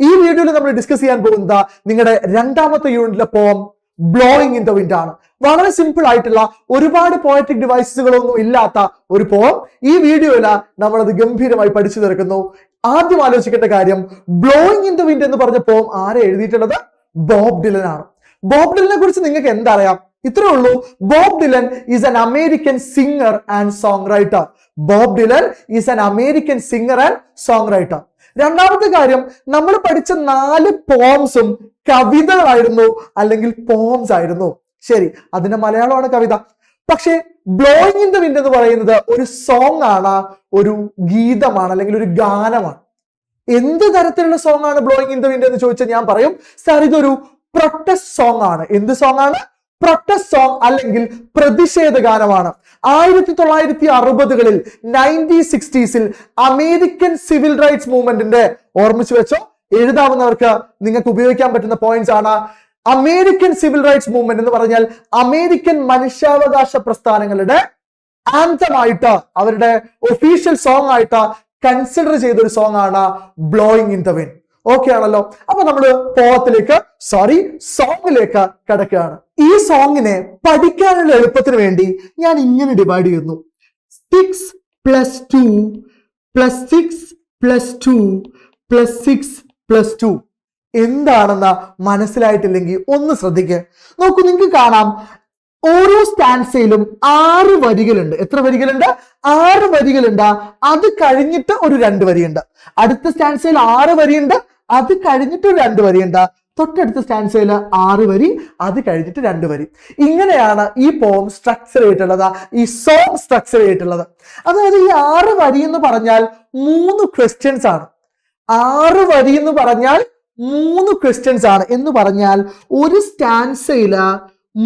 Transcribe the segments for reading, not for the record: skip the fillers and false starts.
ഈ വീഡിയോയിൽ നമ്മൾ ഡിസ്കസ് ചെയ്യാൻ പോകുന്നത് നിങ്ങളുടെ രണ്ടാമത്തെ യൂണിറ്റിലെ പോം ബ്ലോയിങ് ഇൻ ദ വിൻഡ് ആണ്. വളരെ സിമ്പിൾ ആയിട്ടുള്ള ഒരുപാട് പോയറ്റിക് ഡിവൈസസുകളൊന്നും ഇല്ലാത്ത ഒരു പോം ഈ വീഡിയോയിൽ നമ്മളത് ഗംഭീരമായി പഠിച്ചു തീർക്കുന്നു. ആദ്യം ആലോചിക്കേണ്ട കാര്യം, ബ്ലോയിങ് ഇൻ ദ വിൻഡ് എന്ന് പറഞ്ഞ പോം ആരെ എഴുതിയിട്ടുള്ളത്? ബോബ് ഡിലൻ ആണ്. ബോബ് ഡിലനെ കുറിച്ച് നിങ്ങൾക്ക് എന്തറിയാം? ഇത്രേ ഉള്ളൂ. Bob Dylan is an American singer and song writer. Bob Dylan is an American singer and song writer. രണ്ടാമത്തെ കാര്യം, നമ്മൾ പഠിച്ച 4 പോംസും കവിതകളായിരുന്നു അല്ലെങ്കിൽ പോംസ് ആയിരുന്നു. ശരി, അതിന്റെ മലയാളമാണ് കവിത. പക്ഷേ ബ്ലോയിങ് ഇൻ ദ വിൻഡ് എന്ന് പറയുന്നത് ഒരു സോങ് ആണ്, ഒരു ഗീതമാണ് അല്ലെങ്കിൽ ഒരു ഗാനമാണ്. എന്ത് തരത്തിലുള്ള സോങ് ആണ് ബ്ലോയിങ് ഇൻ ദ വിൻഡ് എന്ന് ചോദിച്ചാൽ ഞാൻ പറയും, സാർ ഇതൊരു പ്രൊട്ടസ്റ്റ് സോങ് ആണ്. എന്ത് സോങ് ആണ്? പ്രൊട്ടസ്റ്റ് സോങ് അല്ലെങ്കിൽ പ്രതിഷേധ ഗാനമാണ്. 1960കളിൽ 1960s അമേരിക്കൻ സിവിൽ റൈറ്റ്സ് മൂവ്മെന്റിന്റെ, ഓർമ്മിച്ചു വെച്ചോ, എഴുതാവുന്നവർക്ക് നിങ്ങൾക്ക് ഉപയോഗിക്കാൻ പറ്റുന്ന പോയിന്റ്സ് ആണ്. അമേരിക്കൻ സിവിൽ റൈറ്റ്സ് മൂവ്മെന്റ് എന്ന് പറഞ്ഞാൽ അമേരിക്കൻ മനുഷ്യാവകാശ പ്രസ്ഥാനങ്ങളുടെ ആന്തമായിട്ട്, അവരുടെ ഒഫീഷ്യൽ സോങ് ആയിട്ട് കൺസിഡർ ചെയ്ത ഒരു സോങ് ആണ് blowing in the wind. Okay ആണല്ലോ? അപ്പൊ നമ്മള് സോങ്ങിലേക്ക് കിടക്കുകയാണ്. ഈ സോങ്ങിനെ പഠിക്കാനുള്ള എളുപ്പത്തിന് വേണ്ടി ഞാൻ ഇങ്ങനെ ഡിവൈഡ് ചെയ്യുന്നു: 6 + 2 + 6 + 2 + 6 + 2. എന്താണെന്ന് മനസ്സിലായിട്ടില്ലെങ്കിൽ ഒന്ന് ശ്രദ്ധിക്കുക. നോക്കൂ, നിങ്ങൾക്ക് കാണാം ഓരോ സ്റ്റാൻസയിലും 6 വരികളുണ്ട്. എത്ര വരികളുണ്ട്? 6 വരികളുണ്ട്. അത് കഴിഞ്ഞിട്ട് ഒരു 2 വരിയുണ്ട്. അടുത്ത സ്റ്റാൻസയിൽ 6 വരിയുണ്ട്, അത് കഴിഞ്ഞിട്ട് ഒരു 2 വരിയുണ്ട്. തൊട്ടടുത്ത സ്റ്റാൻസയിൽ 6 വരി, അത് കഴിഞ്ഞിട്ട് 2 വരി. ഇങ്ങനെയാണ് ഈ പോം സ്ട്രക്ചർ ചെയ്തിട്ടുള്ളത്, ഈ സോങ് സ്ട്രക്ചർ ചെയ്തിട്ടുള്ളത്. അതായത് ഈ 6 വരി എന്ന് പറഞ്ഞാൽ 3 ക്വസ്റ്റ്യൻസ് ആണ്. 6 വരി എന്ന് പറഞ്ഞാൽ 3 ക്വസ്റ്റ്യൻസ് ആണ്. എന്ന് പറഞ്ഞാൽ ഒരു സ്റ്റാൻസയില്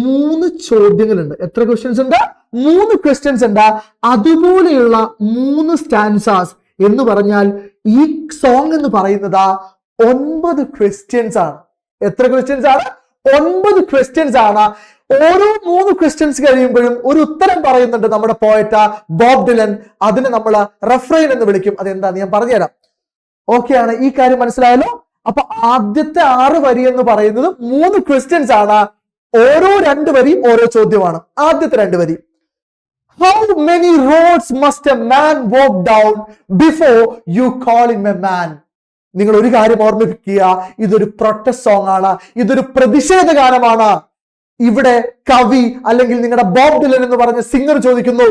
3 ചോദ്യങ്ങളുണ്ട്. എത്ര ക്വസ്റ്റ്യൻസ് ഉണ്ട്? 3 ക്വസ്റ്റ്യൻസ് ഉണ്ട്. അതുപോലെയുള്ള 3 സ്റ്റാൻസാസ് എന്ന് പറഞ്ഞാൽ ഈ സോങ് എന്ന് പറയുന്നത് 9 ക്വസ്റ്റ്യൻസ് ആണ്. എത്ര ക്വസ്റ്റ്യൻസ് ആണ്? 9 ക്വസ്റ്റ്യൻസ് ആണ്. ഓരോ 3 ക്വസ്റ്റ്യൻസ് കഴിയുമ്പോഴും ഒരു ഉത്തരം പറയുന്നുണ്ട് നമ്മുടെ പോയറ്റ് ബോബ് ഡിലൻ. അതിനെ നമ്മൾ റെഫ്രെയിൻ എന്ന് വിളിക്കും. അതെന്താന്ന് ഞാൻ പറഞ്ഞുതരാം. ഓക്കെ ആണ്? ഈ കാര്യം മനസ്സിലായല്ലോ? അപ്പൊ ആദ്യത്തെ 6 വരി എന്ന് പറയുന്നത് 3 ക്വസ്റ്റ്യൻസ് ആണ്. ഓരോ 2 വരിയും ഓരോ ചോദ്യമാണ്. ആദ്യത്തെ 2 വരി: How many roads must a man walk down before you call him a man? നിങ്ങൾ ഒരു കാര്യം ഓർമ്മിപ്പിക്കുക, ഇതൊരു പ്രൊട്ടസ്റ്റ് സോങ് ആണ്, ഇതൊരു പ്രതിഷേധ ഗാനമാണ്. ഇവിടെ കവി അല്ലെങ്കിൽ നിങ്ങളുടെ ബോബ് ഡിലൻ എന്ന് പറഞ്ഞ സിംഗർ ചോദിക്കുന്നു,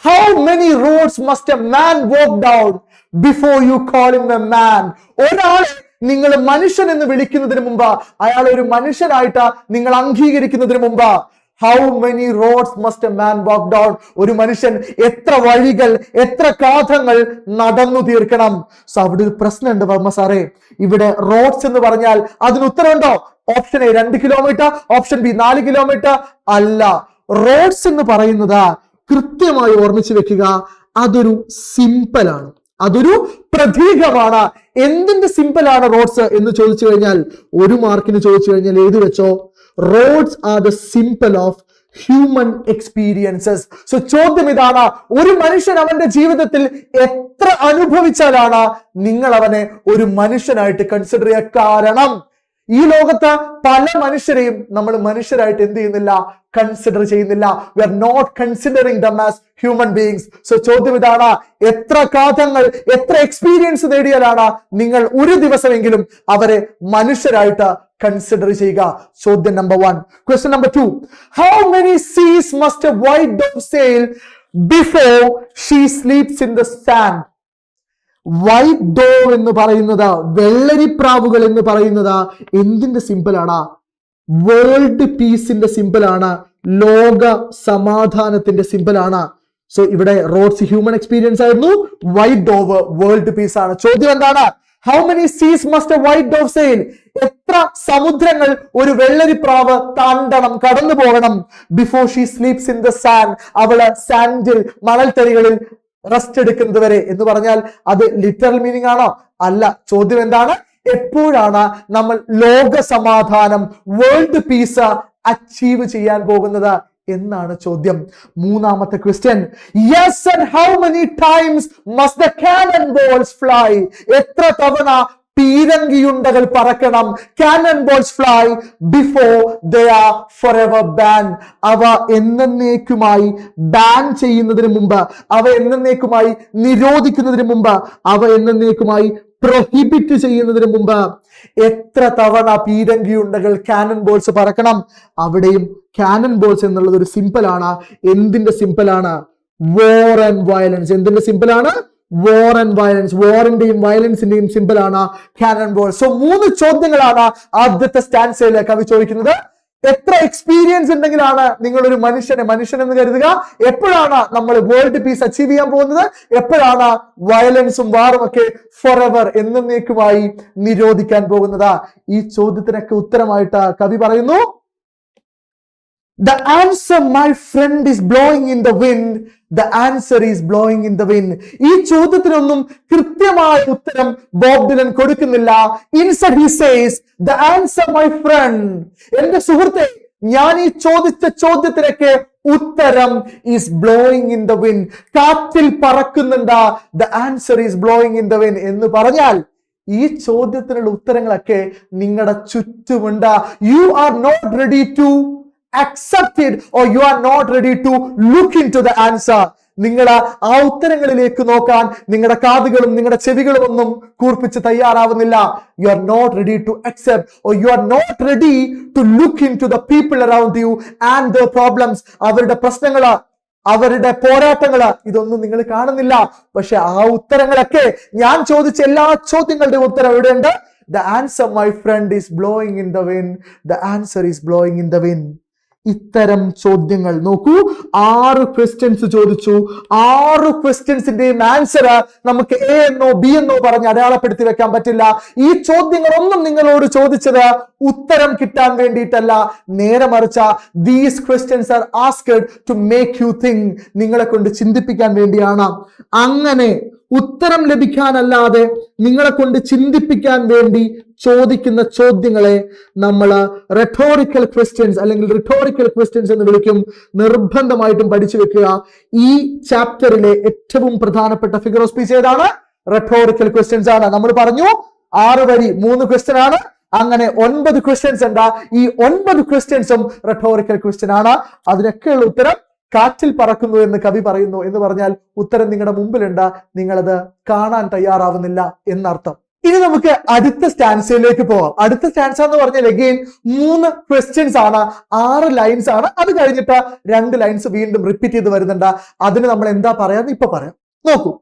How many roads must a man walk down before you call him a man? ഒരാളെ നിങ്ങൾ മനുഷ്യൻ എന്ന് വിളിക്കുന്നതിന് മുമ്പ്, അയാളെ ഒരു മനുഷ്യനായിട്ട് നിങ്ങൾ അംഗീകരിക്കുന്നതിന് മുമ്പ്, How many roads must a man walk down? ഒരു മനുഷ്യൻ എത്ര വഴികൾ, എത്ര കാതങ്ങൾ നടന്നു തീർക്കണം? സോ അവിടെ ഒരു പ്രശ്നമുണ്ട് വർമ്മ സാറേ. ഇവിടെ റോഡ്സ് എന്ന് പറഞ്ഞാൽ അതിന് ഉത്തരവുണ്ടോ? Option A 2 kilometre, option B 4 kilometre. അല്ല, റോഡ്സ് എന്ന് പറയുന്നത് കൃത്യമായി ഓർമ്മിച്ചു വെക്കുക, അതൊരു സിമ്പിൾ ആണ്, അതൊരു പ്രതീകമാണ്. എന്തിന്റെ സിമ്പിൾ ആണ് റോഡ്സ് എന്ന് ചോദിച്ചു കഴിഞ്ഞാൽ, 1 മാർക്കിന് ചോദിച്ചു കഴിഞ്ഞാൽ എഴുതി വെച്ചോ, roads are the simple of human experiences. So ചോദ്യം ഇതാണ്, ഒരു മനുഷ്യൻ അവന്റെ ജീവിതത്തിൽ എത്ര അനുഭവിച്ചാലാണ് നിങ്ങൾ അവനെ ഒരു മനുഷ്യനായിട്ട് കൺസിഡർ ചെയ്യുക? കാരണം ഈ ലോകത്ത് പല മനുഷ്യരെയും നമ്മൾ മനുഷ്യരായിട്ട് എന്ത് ചെയ്യുന്നില്ല? കൺസിഡർ ചെയ്യുന്നില്ല. We are not considering them as human beings. So ചോദ്യം ഇതാണ്, എത്ര കാതങ്ങൾ, എത്ര എക്സ്പീരിയൻസ് നേടിയാലാണ് നിങ്ങൾ ഒരു ദിവസമെങ്കിലും അവരെ മനുഷ്യരായിട്ട് കൺസിഡർ ചെയ്യുക? ചോദ്യം number 1. Question number 2: How many seas must a white dove sail before she sleeps in the sand? White dough എന്ന് പറയുന്നത്, വെള്ളരിപ്രാവുകൾ എന്ന് പറയുന്നത് എന്തിന്റെ സിമ്പിൾ ആണ്? വേൾഡ് പീസിന്റെ സിമ്പിൾ ആണ്, ലോക സമാധാനത്തിന്റെ സിമ്പിൾ ആണ്. സോ ഇവിടെ റോഡ്സ് ഹ്യൂമൻ എക്സ്പീരിയൻസ് ആയിരുന്നു, വൈറ്റ് ഡോവ് വേൾഡ് പീസ് ആണ്. ചോദ്യം എന്താണ്? How many seas must a white dove sail? എത്ര സമുദ്രങ്ങൾ ഒരു വെള്ളരിപ്രാവ് താണ്ടണം, കടന്നു പോകണം? Before she sleeps in the sand, അവള് സാൻഡിൽ, മണൽത്തരികളിൽ റെസ്റ്റ് എടുക്കുന്നത് വരെ. എന്ന് പറഞ്ഞാൽ അത് ലിറ്ററൽ മീനിങ് ആണോ? അല്ല. ചോദ്യം എന്താണ്? എപ്പോഴാണ് നമ്മൾ ലോക സമാധാനം, വേൾഡ് പീസ് അച്ചീവ് ചെയ്യാൻ പോകുന്നത് എന്നാണ് ചോദ്യം. 3ാമത്തെ question: Yes, and how many times must the cannon balls fly? എത്ര തവണ പീരങ്കിയുണ്ടകൾ പറക്കണം. Cannon balls fly before they are forever banned. അവ എന്നേക്കുമായി ബാൻ ചെയ്യുന്നതിന് മുമ്പ്, അവ എന്നേക്കുമായി നിരോധിക്കുന്നതിന് മുമ്പ്, അവ എന്നേക്കുമായി പ്രൊഹിബിറ്റ് ചെയ്യുന്നതിന് മുമ്പ് എത്ര തവണ പീരങ്കിയുണ്ടകൾ കാനൺ ബോൾസ് പറക്കണം? അവിടെയും കാനൺ ബോൾസ് എന്നുള്ളത് ഒരു സിമ്പിൾ ആണ്. എന്തിന്റെ സിമ്പിൾ ആണ്? War and violence. എന്തിന്റെ സിമ്പിൾ ആണ്? War and violence. വാറിന്റെയും വയലൻസിന്റെയും സിമ്പിൾ ആണ് കാനൺ ബോൾ. സോ 3 ചോദ്യങ്ങളാണ് ആദ്യത്തെ സ്റ്റാൻസയിൽ കവി ചോദിക്കുന്നത്. എത്ര എക്സ്പീരിയൻസ് ഉണ്ടെങ്കിലാണ് നിങ്ങൾ ഒരു മനുഷ്യൻ എന്ന് കരുതുക? എപ്പോഴാണ് നമ്മൾ വേൾഡ് പീസ് അച്ചീവ് ചെയ്യാൻ പോകുന്നത്? എപ്പോഴാണ് വയലൻസും വാറും ഒക്കെ ഫോറെവർ എന്നേക്കുമായി നിരോധിക്കാൻ പോകുന്നത്? ഈ ചോദ്യത്തിനൊക്കെ ഉത്തരമായിട്ട് കവി പറയുന്നു, The answer, my friend, is blowing in the wind. The answer is blowing in the wind. ഈ ചോദ്യത്തിനൊന്നും കൃത്യമായ ഉത്തരം ബോബ് ഡിലൻ കൊടുക്കുന്നില്ല. Instead he says, the answer, my friend, എന്റെ സുഹൃത്തെ, ഞാൻ ഈ ചോദിച്ച ചോദ്യത്തിനൊക്കെ ഉത്തരം is blowing in the wind. കാറ്റിൽ പറക്കുന്നുണ്ട്. The answer is blowing in the wind എന്ന് പറഞ്ഞാൽ ഈ ചോദ്യത്തിനുള്ള ഉത്തരങ്ങളൊക്കെ നിങ്ങളുടെ ചുറ്റുമുണ്ട്. You are not ready to accept it, or you are not ready to look into the answer. നിങ്ങൾ ആ ഉത്തരങ്ങളിലേക്ക് നോക്കാൻ നിങ്ങളുടെ കാതുകളും നിങ്ങളുടെ ചെവികളും ഒന്നും കൂർപ്പിച്ച് തയ്യാറാവുന്നില്ല. You are not ready to accept, or you are not ready to look into the people around you and their problems. അവരുടെ പ്രശ്നങ്ങള്, അവരുടെ പോരാട്ടങ്ങള്, ഇതൊന്നും നിങ്ങൾ കാണുന്നില്ല. പക്ഷെ ആ ഉത്തരങ്ങളൊക്കെ, ഞാൻ ചോദിച്ച എല്ലാ ചോദ്യങ്ങളുടെയും ഉത്തരം എവിടെയുണ്ട്? The answer, my friend, is blowing in the wind. The answer is blowing in the wind. ഇത്തരം ചോദ്യങ്ങൾ നോക്കൂ. 6 ക്വസ്റ്റ്യൻസ് ചോദിച്ചു. 6 ക്വസ്റ്റ്യൻസിന്റെയും ആൻസർ നമുക്ക് എ എന്നോ ബി എന്നോ പറഞ്ഞ് അടയാളപ്പെടുത്തി വെക്കാൻ പറ്റില്ല. ഈ ചോദ്യങ്ങളൊന്നും നിങ്ങളോട് ചോദിച്ചത് ഉത്തരം കിട്ടാൻ വേണ്ടിയിട്ടല്ല, നേരെ മറിച്ച് these questions are asked to make you think, നിങ്ങളെ കൊണ്ട് ചിന്തിപ്പിക്കാൻ വേണ്ടിയാണ്. അങ്ങനെ ഉത്തരം ലഭിക്കാനല്ലാതെ നിങ്ങളെ കൊണ്ട് ചിന്തിപ്പിക്കാൻ വേണ്ടി ചോദിക്കുന്ന ചോദ്യങ്ങളെ നമ്മൾ റെട്ടോറിക്കൽ ക്വസ്റ്റ്യൻസ് അല്ലെങ്കിൽ റിട്ടോറിക്കൽ ക്വസ്റ്റ്യൻസ് എന്ന് വിളിക്കും. നിർബന്ധമായിട്ടും പഠിച്ചു വെക്കുക. ഈ ചാപ്റ്ററിലെ ഏറ്റവും പ്രധാനപ്പെട്ട ഫിഗർ ഓഫ് സ്പീച്ച് ഏതാണ്? റെട്ടോറിക്കൽ ക്വസ്റ്റ്യൻസ് ആണ്. നമ്മൾ പറഞ്ഞു 6 വരി 3 ക്വസ്റ്റ്യൻ ആണ്. അങ്ങനെ 9 ക്വസ്റ്റ്യൻസ് ഉണ്ട്. ഈ 9 ക്വസ്റ്റ്യൻസും റെട്ടോറിക്കൽ ക്വസ്റ്റ്യൻ ആണ്. അതിനൊക്കെയുള്ള ഉത്തരം കാറ്റിൽ പറക്കുന്നു എന്ന് കവി പറയുന്നു. എന്ന് പറഞ്ഞാൽ ഉത്തരം നിങ്ങളുടെ മുമ്പിലുണ്ട്, നിങ്ങളത് കാണാൻ തയ്യാറാവുന്നില്ല എന്നർത്ഥം. ഇനി നമുക്ക് അടുത്ത സ്റ്റാൻസയിലേക്ക് പോവാം. അടുത്ത സ്റ്റാൻസ എന്ന് പറഞ്ഞാൽ അഗെയിൻ 3 ക്വസ്റ്റ്യൻസ് ആണ്, 6 ലൈൻസ് ആണ്. അത് കഴിഞ്ഞിട്ട് 2 ലൈൻസ് വീണ്ടും റിപ്പീറ്റ് ചെയ്ത് വരുന്നുണ്ട്. അതിന് നമ്മൾ എന്താ പറയാന്ന് ഇപ്പൊ പറയാം. നോക്കൂ.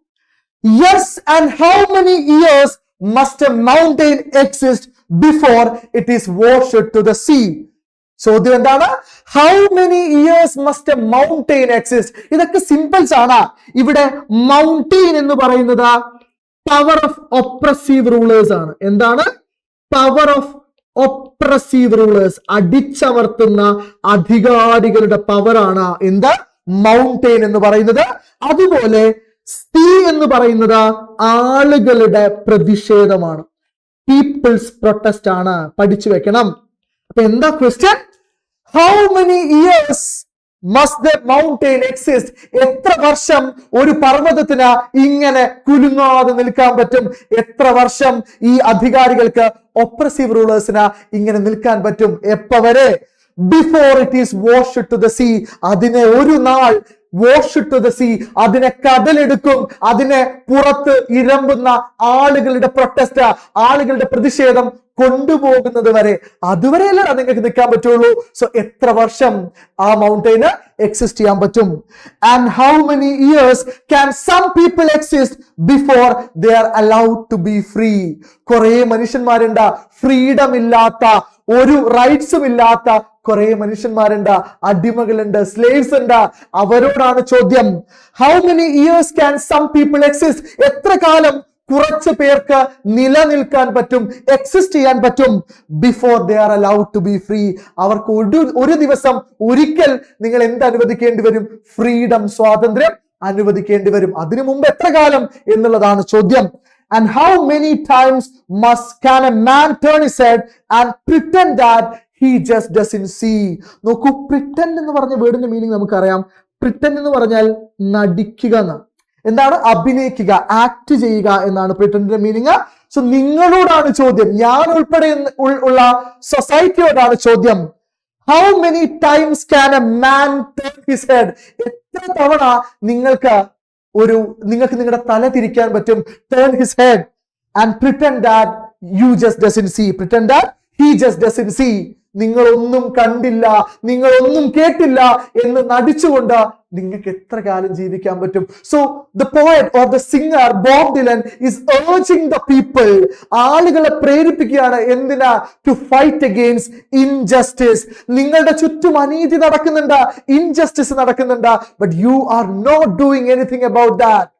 Yes, and how many years must a mountain exist before it is washed to the sea? ചോദ്യം എന്താണ്? How many ears must A mountain exist? ഇതൊക്കെ സിമ്പിൾസ് ആണ്. ഇവിടെ മൗണ്ടെയിൻ എന്ന് പറയുന്നത് പവർ ഓഫ് ഒപ്രസീവ് റൂളേഴ്സ് ആണ്. എന്താണ്? പവർ ഓഫ് ഒപ്രസീവ് റൂളേഴ്സ്, അടിച്ചമർത്തുന്ന അധികാരികളുടെ പവറാണ് എന്ത്? മൗണ്ടെയിൻ എന്ന് പറയുന്നത്. അതുപോലെ സീ എന്ന് പറയുന്നത് ആളുകളുടെ പ്രതിഷേധമാണ്, പീപ്പിൾസ് പ്രൊട്ടസ്റ്റ് ആണ്. പഠിച്ചു വെക്കണം. അപ്പൊ എന്താ question? How many ears must the mountain exist? എത്ര വർഷം ഒരു പർവ്വതത്തിന് ഇങ്ങനെ കുലുങ്ങാതെ നിൽക്കാൻ പറ്റും? എത്ര വർഷം ഈ അധികാരികൾക്ക്, ഒപ്രസീവ് റൂളേഴ്സിന് ഇങ്ങനെ നിൽക്കാൻ പറ്റും? എപ്പ വരെ? Before it is washed to the sea. അതിനെ ഒരു നാൾ വാഷ് ടു ദ സീ, അതിനെ കടലെടുക്കും. അതിനെ പുറത്ത് ഇരമ്പുന്ന ആളുകളുടെ പ്രൊട്ടസ്റ്റ്, ആളുകളുടെ പ്രതിഷേധം കൊണ്ടുപോകുന്നത് വരെ. അതുവരെയല്ല നിങ്ങൾക്ക് നിൽക്കാൻ പറ്റുള്ളൂ. സോ എത്ര വർഷം ആ മൗണ്ടെയിന് എക്സിസ്റ്റ് ചെയ്യാൻ പറ്റും? And how many years can some people exist before they are allowed to be free? കുറെ മനുഷ്യന്മാരുണ്ട്, ഫ്രീഡം ഇല്ലാത്ത, ഒരു റൈറ്റ്സും ഇല്ലാത്ത കുറെ മനുഷ്യന്മാരുണ്ട്, അടിമകളുണ്ട്, സ്ലേവ്സ് ഉണ്ട്. അവരോടാണ് ചോദ്യം. How many years can some people exist? എത്ര കാലം കുറച്ച് പേർക്ക് നിലനിൽക്കാൻ പറ്റും, എക്സിസ്റ്റ് ചെയ്യാൻ പറ്റും? Before they are allowed to be free. അവർക്ക് ഒരു ദിവസം ഒരിക്കൽ നിങ്ങൾ എന്ത് അനുവദിക്കേണ്ടി വരും? ഫ്രീഡം, സ്വാതന്ത്ര്യം അനുവദിക്കേണ്ടി വരും. അതിനു മുമ്പ് എത്ര കാലം എന്നുള്ളതാണ് ചോദ്യം. And how many times can a man turn his head and pretend that he just doesn't see? നോക്കൂ, pretend എന്ന് പറഞ്ഞ വേർഡിന്റെ മീനിങ് നമുക്കറിയാം. pretend എന്ന് പറഞ്ഞാൽ നടിക്കുക എന്നാണ്. എന്താണ്? അഭിനയിക്കുക, ആക്ട് ചെയ്യുക എന്നാണ് പ്രിറ്റൻഡിന്റെ മീനിങ്. സോ നിങ്ങളോടാണ് ചോദ്യം, ഞാൻ ഉൾപ്പെടെ ഉള്ള സൊസൈറ്റിയോടാണ് ചോദ്യം. How many times can a man turn his head? എത്ര തവണ നിങ്ങൾക്ക് നിങ്ങളുടെ തല തിരിക്കാൻ പറ്റും? Turn his head and pretend that you just doesn't see, pretend that he just doesn't see. നിങ്ങളൊന്നും കണ്ടില്ല, നിങ്ങളൊന്നും കേട്ടില്ല എന്ന് നടിച്ചുകൊണ്ട് നിങ്ങൾക്ക് എത്ര കാലം ജീവിക്കാൻ പറ്റും? So the poet or the singer Bob Dylan is urging the people, ആളുകളെ പ്രേരിപ്പിക്കുകയാണ്. എന്തിനാ? To fight against injustice. നിങ്ങളുടെ ചുറ്റും അനീതി നടക്കുന്നുണ്ട്, ഇൻജസ്റ്റിസ് നടക്കുന്നുണ്ട്, but you are not doing anything about that.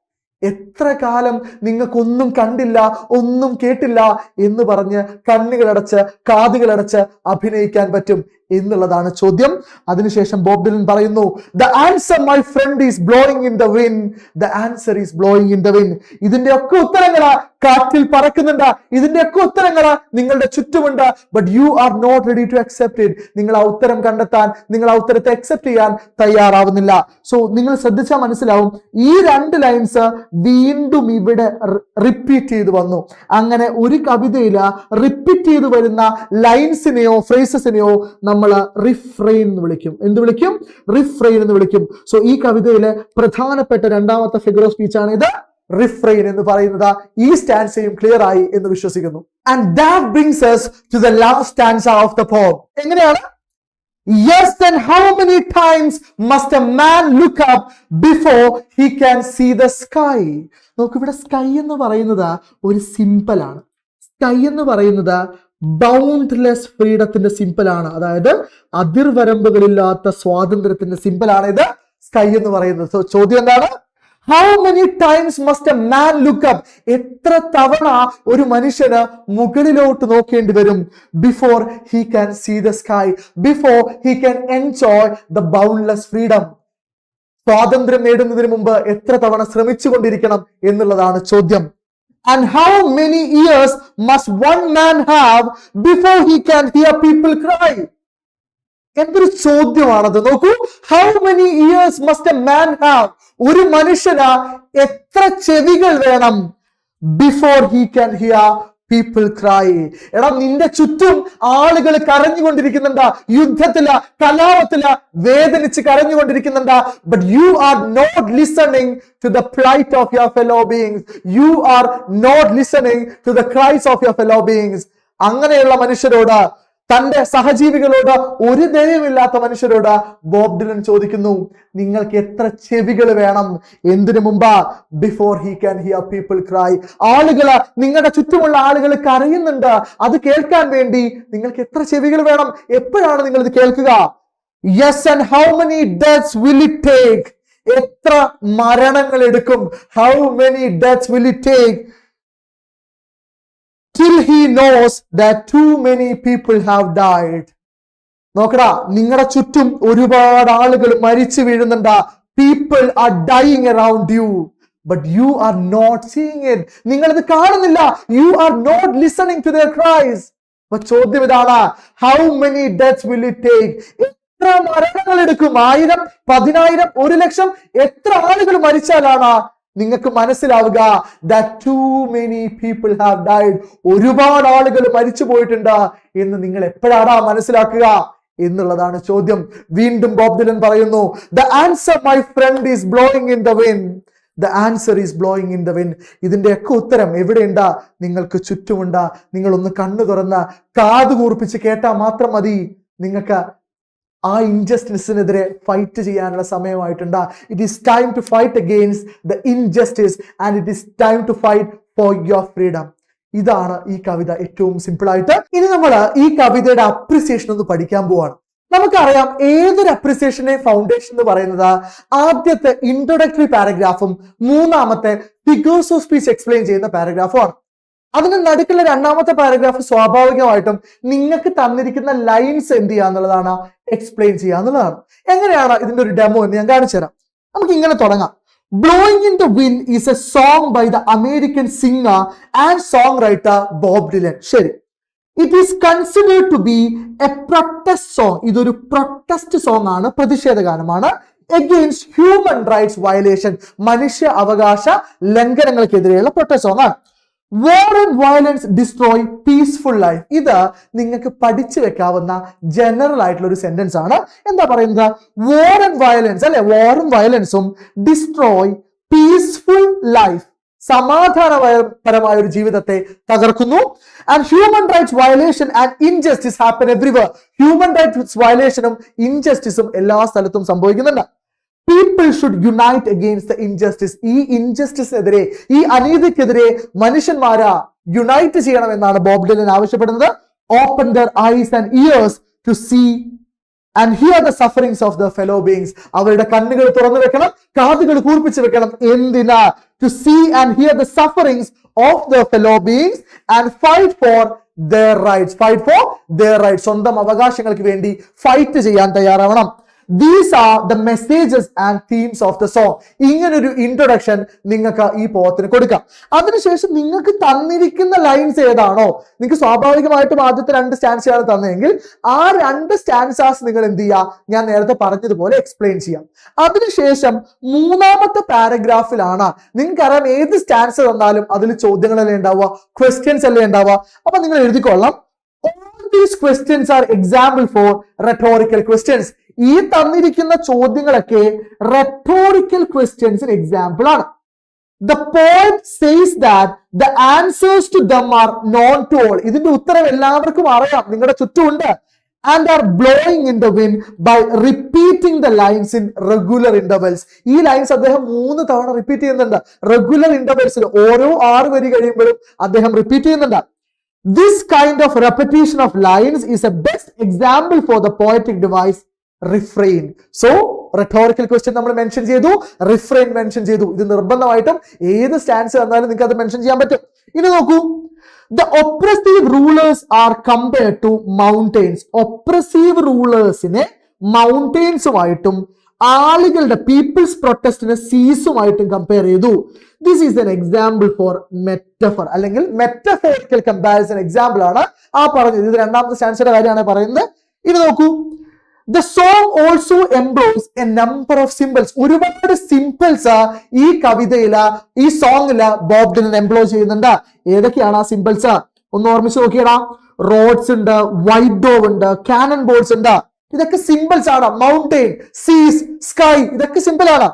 എത്ര കാലം നിങ്ങൾക്കൊന്നും കണ്ടില്ല, ഒന്നും കേട്ടില്ല എന്ന് പറഞ്ഞ് കണ്ണുകളടച്ച് കാതുകളടച്ച് അഭിനയിക്കാൻ പറ്റും എന്നുള്ളതാണ് ചോദ്യം. അതിനുശേഷം ബോബ് ഡിലൻ പറയുന്നു, the answer my friend is blowing in the wind, the answer is blowing in the wind. ഇതിന്റെ ഒക്കെ ഉത്തരങ്ങളാ കാറ്റിൽ പറക്കുന്നുണ്ട്, ഇതിന്റെ ഒക്കെ ഉത്തരങ്ങളാ നിങ്ങളുടെ ചുറ്റുമുണ്ട്, but you are not ready to accept it. നിങ്ങൾ ആ ഉത്തരം കണ്ടെത്താൻ, നിങ്ങൾ ആ ഉത്തരത്തെ അക്സെപ്റ്റ് ചെയ്യാൻ തയ്യാറാവുന്നില്ല. സോ നിങ്ങൾ ശ്രദ്ധിച്ചാൽ മനസ്സിലാവും, ഈ 2 ലൈൻസ് വീണ്ടും ഇവിടെ റിപ്പീറ്റ് ചെയ്ത് വന്നു. അങ്ങനെ ഒരു കവിതയിൽ റിപ്പീറ്റ് ചെയ്ത് വരുന്ന ലൈൻസിനെയോ ഫ്രേസസിനെയോ നമ്മൾ റിഫ്രെയിൻ എന്ന് വിളിക്കും. എന്ത് വിളിക്കും? റിഫ്രെയിൻ എന്ന് വിളിക്കും. സോ ഈ കവിതയിലെ പ്രധാനപ്പെട്ട 2ാമത്തെ ഫിഗർ ഓഫ് സ്പീച്ച് ആണ് ഇത്, റിഫ്രെയിൻ എന്ന് പറയുന്നത്. ഈ സ്റ്റാൻസയും ക്ലിയർ ആയി എന്ന് വിശ്വസിക്കുന്നു. And that brings us to the last stanza of the poem. എങ്ങനെയാണ്? Yes, then how many times must a man look up before he can see the sky? നോക്കൂ, ഇവിടെ സ്കൈ എന്ന് പറയുന്നത് ഒരു സിമ്പിൾ ആണ്. സ്കൈ എന്ന് പറയുന്നത് ബൗണ്ട്ലെസ് ഫ്രീഡത്തിന്റെ സിമ്പിൾ ആണ്. അതായത് അതിർവരമ്പുകളില്ലാത്ത സ്വാതന്ത്ര്യത്തിന്റെ സിമ്പിൾ ആണ് ഇത് സ്കൈ എന്ന് പറയുന്നത്. സോ ചോദ്യം എന്താണ്? How many times must a man look up? എത്ര തവണ ഒരു മനുഷ്യന് മുകളിലോട്ട് നോക്കേണ്ടി വരും? Before he can see the sky, before he can enjoy the boundless freedom. സ്വാതന്ത്ര്യം നേടുന്നതിന് മുമ്പ് എത്ര തവണ ശ്രമിച്ചുകൊണ്ടിരിക്കണം എന്നുള്ളതാണ് ചോദ്യം. And how many years must one man have before he can hear people cry? എന്തൊരു ചോദ്യമാണത് നോക്കൂ. How many ears must a man have? ഒരു മനുഷ്യന് എത്ര ചെവികൾ വേണം? Before he can hear people cry. എടാ, നിന്റെ ചുറ്റും ആളുകൾ കരഞ്ഞുകൊണ്ടിരിക്കുന്നുണ്ട്, യുദ്ധത്തില കലാപത്തില വേദനിച്ച് കരഞ്ഞുകൊണ്ടിരിക്കുന്നുണ്ട്, but you are not listening to the plight of your fellow beings. You are not listening to the cries of your fellow beings. അങ്ങനെയുള്ള മനുഷ്യരോട്, തന്റെ സഹജീവികളോട്, ഒരു ദയവുമില്ലാത്ത മനുഷ്യരോട് ബോബ് ഡിലൻ ചോദിക്കുന്നു, നിങ്ങൾക്ക് എത്ര ചെവികൾ വേണം? എന്തിനു മുമ്പ്? Before he can hear people cry. ആളുകൾ, നിങ്ങളുടെ ചുറ്റുമുള്ള ആളുകൾ കരയുന്നുണ്ട്, അത് കേൾക്കാൻ വേണ്ടി നിങ്ങൾക്ക് എത്ര ചെവികൾ വേണം? എപ്പോഴാണ് നിങ്ങൾ ഇത് കേൾക്കുക? Yes, and how many deaths will it take? എത്ര മരണങ്ങൾ എടുക്കും? How many deaths will it take till he knows that too many people have died? നോക്കടാ, നിങ്ങളുടെ ചുറ്റും ഒരുപാട് ആളുകൾ മരിച്ചു വീഴുന്നുണ്ട്. People are dying around you, but you are not seeing it. നിങ്ങൾ ഇത് കാണുന്നില്ല. You are not listening to their cries. അപ്പൊ ചോദ്യം ഇതാണ്, how many deaths will it take? എത്ര മരണങ്ങൾ എടുക്കും? 1000, 10,000, 1,00,000? എത്ര ആളുകൾ മരിച്ചാലാണ് നിങ്ങൾക്ക് മനസ്സിലാവുക that too many people have died? ഒരുപാട് ആളുകൾ മരിച്ചു പോയിട്ടുണ്ട് എന്ന് നിങ്ങൾ എപ്പോഴാണ് മനസ്സിലാക്കുക എന്നുള്ളതാണ് ചോദ്യം. വീണ്ടും ബോബ് ഡിലൻ പറയുന്നു, the answer my friend is blowing in the wind. The answer is blowing in the wind. ഇതിന്റെയൊക്കെ ഉത്തരം എവിടെയുണ്ടാ? നിങ്ങൾക്ക് ചുറ്റുമുണ്ടാ. നിങ്ങളൊന്ന് കണ്ണു തുറന്ന് കാത് കൂർപ്പിച്ച് കേട്ടാൽ മാത്രം മതി. നിങ്ങൾക്ക് ആ ഇൻജസ്റ്റിസിനെതിരെ ഫൈറ്റ് ചെയ്യാനുള്ള സമയമായിട്ടുണ്ട്. It is time to fight against the injustice and it is time to fight for your freedom. ഇതാണ് ഈ കവിത ഏറ്റവും സിമ്പിൾ ആയിട്ട്. ഇനി നമ്മൾ ഈ കവിതയുടെ അപ്രിസിയേഷൻ ഒന്ന് പഠിക്കാൻ പോവാണ്. നമുക്കറിയാം, ഏതൊരു അപ്രിസിയേഷന്റെ ഫൗണ്ടേഷൻ എന്ന് പറയുന്നത് ആദ്യത്തെ ഇൻട്രൊഡക്ടറി പാരഗ്രാഫും 3ാമത്തെ ഫിഗേഴ്സ് ഓഫ് സ്പീച്ച് എക്സ്പ്ലെയിൻ ചെയ്യുന്ന പാരഗ്രാഫും ആണ്. അതിന് നടുക്കുള്ള 2ാമത്തെ പാരഗ്രാഫ് സ്വാഭാവികമായിട്ടും നിങ്ങൾക്ക് തന്നിരിക്കുന്ന ലൈൻസ് എന്ത് ചെയ്യാന്നുള്ളതാണ്, എക്സ്പ്ലെയിൻ ചെയ്യാന്നുള്ളതാണ്. എങ്ങനെയാണ് ഇതിന്റെ ഒരു ഡെമോ എന്ന് ഞാൻ കാണിച്ചു തരാം. നമുക്ക് ഇങ്ങനെ തുടങ്ങാം. Blowing in the Wind is a song by the American singer and songwriter Bob Dylan. ശരി, it is considered to be a protest song. ഇതൊരു പ്രൊട്ടസ്റ്റ് സോങ് ആണ്, പ്രതിഷേധ ഗാനമാണ്. against human rights violation. മനുഷ്യ അവകാശ ലംഘനങ്ങൾക്കെതിരെയുള്ള പ്രൊട്ടസ്റ്റ് സോങ് ആണ്. War and violence destroy peaceful life. ഇത് നിങ്ങൾക്ക് പഠിച്ചു വെക്കാവുന്ന ജനറൽ ആയിട്ടുള്ള ഒരു സെന്റൻസ് ആണ്. എന്താ പറയുന്നത്? War and violence അല്ലെ, വാറും വയലൻസും ഡിസ്ട്രോയ് പീസ്ഫുൾ ലൈഫ്, സമാധാനപരമായ ഒരു ജീവിതത്തെ തകർക്കുന്നു. And human rights violation and injustice happen everywhere. Human rights വയലേഷനും ഇൻജസ്റ്റിസും എല്ലാ സ്ഥലത്തും സംഭവിക്കുന്നുണ്ട്. People should unite against the injustice. ഈ ഇൻജസ്റ്റിസിനെതിരെ, ഈ അനീതിക്കെതിരെ മനുഷ്യന്മാരാ യുണൈറ്റ് ചെയ്യണമെന്നാണ് ബോബ് ഡിലൻ ആവശ്യപ്പെടുന്നത്. Open their eyes and ears to see and hear the sufferings of the fellow beings. അവരുടെ കണ്ണുകൾ തുറന്നു വെക്കണം, കാതുകൾ കൂർപ്പിച്ചു വെക്കണം. എന്തിനാ? To see and hear the sufferings of the fellow beings and fight for their rights. Fight for their rights. സ്വന്തം അവകാശങ്ങൾക്ക് വേണ്ടി ഫൈറ്റ് ചെയ്യാൻ തയ്യാറാവണം. These are the messages and themes of the song. ഇങ്ങനൊരു ഇൻട്രൊഡക്ഷൻ നിങ്ങൾക്ക് ഈ പോത്തിന് കൊടുക്കാം. അതിനുശേഷം നിങ്ങൾക്ക് തന്നിരിക്കുന്ന ലൈൻസ് ഏതാണോ, നിങ്ങൾക്ക് സ്വാഭാവികമായിട്ടും ആദ്യത്തെ 2 സ്റ്റാൻസയാണ് തന്നതെങ്കിൽ ആ 2 സ്റ്റാൻസാസ് നിങ്ങൾ എന്ത് ചെയ്യുക, ഞാൻ നേരത്തെ പറഞ്ഞതുപോലെ എക്സ്പ്ലെയിൻ ചെയ്യാം. അതിനുശേഷം 3ാമത്തെ പാരഗ്രാഫിലാണ് നിങ്ങൾക്കറിയാം ഏത് സ്റ്റാൻസ് തന്നാലും അതിൽ ചോദ്യങ്ങളല്ലേ ഉണ്ടാവുക, ക്വസ്റ്റ്യൻസ് അല്ലേ ഉണ്ടാവുക. അപ്പൊ നിങ്ങൾ എഴുതിക്കൊള്ളാം, all these questions are example for rhetorical questions. ഈ തന്നിരിക്കുന്ന ചോദ്യങ്ങളൊക്കെ റെട്ടോറിക്കൽ ക്വസ്റ്റ്യൻസിന് എക്സാമ്പിൾ ആണ്. The poet says that the answers to them are known to all. ഇതിന്റെ ഉത്തരം എല്ലാവർക്കും അറിയാം, നിങ്ങളുടെ ചുറ്റുമുണ്ട്. And are blowing in the wind by repeating the lines in regular intervals. ഈ ലൈൻസ് അദ്ദേഹം 3 തവണ റിപ്പീറ്റ് ചെയ്യുന്നുണ്ട്. റെഗുലർ ഇന്റർവെൽസിൽ ഓരോ 6 വരി കഴിയുമ്പോഴും അദ്ദേഹം റിപ്പീറ്റ് ചെയ്യുന്നുണ്ട്. This kind of repetition of lines is a best example for the poetic device refrain. So rhetorical question നമ്മൾ മെൻഷൻ ചെയ്തു, refrain മെൻഷൻ ചെയ്തു. ഇത് നിർബന്ധമായിട്ടും ഏത് സ്റ്റാൻസ് വന്നാലും നിങ്ങൾക്ക് അത് മെൻഷൻ ചെയ്യാൻ പറ്റും. ഇനി നോക്കൂ, the oppressive rulers are compared to mountains. oppressive rulersനെ മൗണ്ടെയിൻസുമായിട്ടും ആളുകളുടെ പീപ്പിൾസ് പ്രൊട്ടസ്റ്റിനെ സീസുമായിട്ടും കമ്പയർ ചെയ്തു. This is an example for metaphor, അല്ലെങ്കിൽ മെറ്റഫോറിക്കൽ കമ്പാരിസൺ എക്സാമ്പിൾ ആണ് ആ പറഞ്ഞത്. ഇത് 2ാമത്തെ സ്റ്റാൻസിന്റെ കാര്യമാണ് പറയുന്നത്. ഇനി നോക്കൂ, the song also employs a number of symbols. ഒരുപാട് സിംബൽസ് ഈ കവിതയില്, ഈ സോങ്ങില് ബോബ് ഡിലൻ എംപ്ലോയ് ചെയ്യുന്നുണ്ട്. ഏതൊക്കെയാണ് ആ സിംബൽസ്? ഒന്ന് ഓർമ്മിച്ച് നോക്കിയടാ. റോഡ്സ് ഉണ്ട്, വൈറ്റ് ഡോവ് ഉണ്ട്, കാനൺ ബോൾസ് ഉണ്ട്. ഇതൊക്കെ സിംബൽസ് ആണ്. മൗണ്ടെയിൻ, സീസ്, സ്കൈ, ഇതൊക്കെ സിമ്പിൾ ആണ്.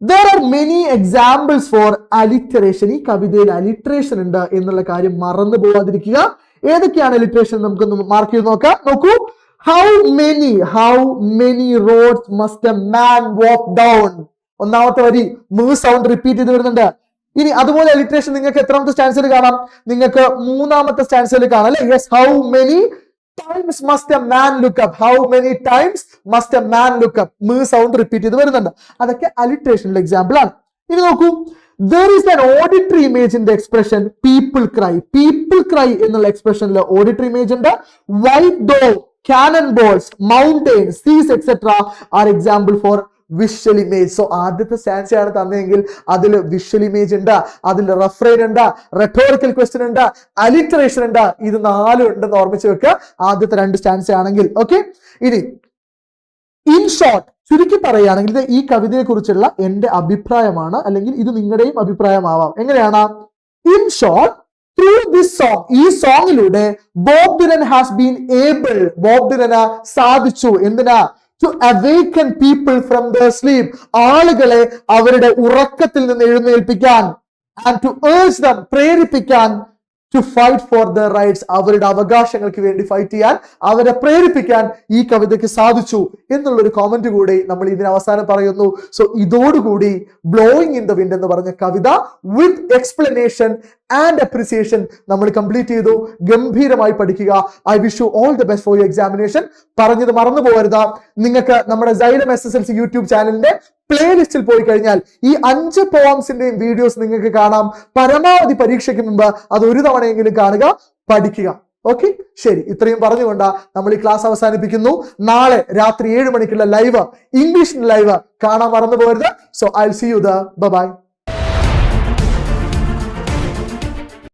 There are many examples for alliteration. ഈ കവിതയിൽ അലിട്രേഷൻ ഉണ്ട് എന്നുള്ള കാര്യം മറന്നു പോകാതിരിക്കുക. ഏതൊക്കെയാണ് അലിട്രേഷൻ നമുക്കൊന്ന് മാർക്ക് ചെയ്ത് നോക്കാം. നോക്കൂ, how many roads must a man walk down. 1ാമത്തെ വരി സൗണ്ട് റിപ്പീറ്റ് ചെയ്ത് വരുന്നുണ്ട്. ഇനി അതുപോലെ അലിട്രേഷൻ നിങ്ങൾക്ക് എത്രാമത്തെ സ്റ്റാൻസിൽ കാണാം? നിങ്ങൾക്ക് 3ാമത്തെ സ്റ്റാൻസിൽ കാണാം അല്ലെ? Yes, how many times must a man look up. How many times must a man look up. Sound repeat ചെയ്ത് വരുന്നുണ്ട്. അതൊക്കെ അലിട്രേഷനിലെ എക്സാമ്പിൾ ആണ്. ഇനി നോക്കൂ, there is an auditory image in the expression people cry. people cry എന്നുള്ള എക്സ്പ്രഷനിൽ auditory image ഉണ്ട്. white dove, cannonballs, mountains, seas, etc. are example for visual image. So ആദ്യത്തെ സ്റ്റാൻസ് ആണ് തന്നെങ്കിൽ അതിൽ വിഷ്വൽ ഇമേജ് ഉണ്ട്, അതിൽ റെഫറൈൻ ഉണ്ട്, റെട്ടോറിക്കൽ ക്വസ്റ്റ്യൻ ഉണ്ട്, അലിറ്ററേഷൻ ഉണ്ട്. ഇത് 4 ഉണ്ടെന്ന് ഓർമ്മിച്ച് വെക്കുക ആദ്യത്തെ 2 സ്റ്റാൻസ് ആണെങ്കിൽ. ഓക്കെ, ഇനി ഇൻ ഷോർട്ട് ചുരുക്കി പറയുകയാണെങ്കിൽ ഇത് ഈ കവിതയെ കുറിച്ചുള്ള എന്റെ അഭിപ്രായമാണ്, അല്ലെങ്കിൽ ഇത് നിങ്ങളുടെയും അഭിപ്രായമാവാം. എങ്ങനെയാണ്? In short, through this song, ഈ സോങ്ങിലൂടെ Bob Dylan has been able, Bob ഡിലന് സാധിച്ചു എന്തിനാ? to awaken people from their sleep. ആളുകളെ അവരുടെ ഉറക്കത്തിൽ നിന്ന് എഴുന്നേൽപ്പിക്കാൻ. and to urge them, പ്രേരിപ്പിക്കാൻ, to fight for their rights. അവരുടെ അവകാശങ്ങൾക്ക് വേണ്ടി ഫൈറ്റ് ചെയ്യാൻ, അവരെ പ്രേരിപ്പിക്കാൻ ഈ കവിതയ്ക്ക് സാധിച്ചു എന്നുള്ളൊരു കോമന്റ് കൂടി നമ്മൾ ഇതിന് അവസാനം പറയുന്നു. സോ ഇതോടുകൂടി ബ്ലോയിങ് ഇൻ ദ വിൻഡ് എന്ന് പറഞ്ഞ കവിത വിത്ത് എക്സ്പ്ലനേഷൻ ആൻഡ് അപ്രിസിയേഷൻ നമ്മൾ കംപ്ലീറ്റ് ചെയ്തു. ഗംഭീരമായി പഠിക്കുക. I wish you all the best for your examination. പറഞ്ഞത് മറന്നു പോകരുത്. നിങ്ങൾക്ക് നമ്മുടെ സൈലം SSLC യൂട്യൂബ് ചാനലിന്റെ പ്ലേലിസ്റ്റിൽ പോയി കഴിഞ്ഞാൽ ഈ 5 പോംസിന്റെയും വീഡിയോസ് നിങ്ങൾക്ക് കാണാം. പരമാവധി പരീക്ഷയ്ക്ക് മുമ്പ് അത് ഒരു തവണയെങ്കിലും കാണുക, പഠിക്കുക. ഓക്കെ, ശരി. ഇത്രയും പറഞ്ഞുകൊണ്ട് നമ്മൾ ഈ ക്ലാസ് അവസാനിപ്പിക്കുന്നു. നാളെ രാത്രി 7 മണിക്കുള്ള ലൈവ്, ഇംഗ്ലീഷ് ലൈവ് കാണാൻ മറന്നു പോകരുത്. So I will see you there. By.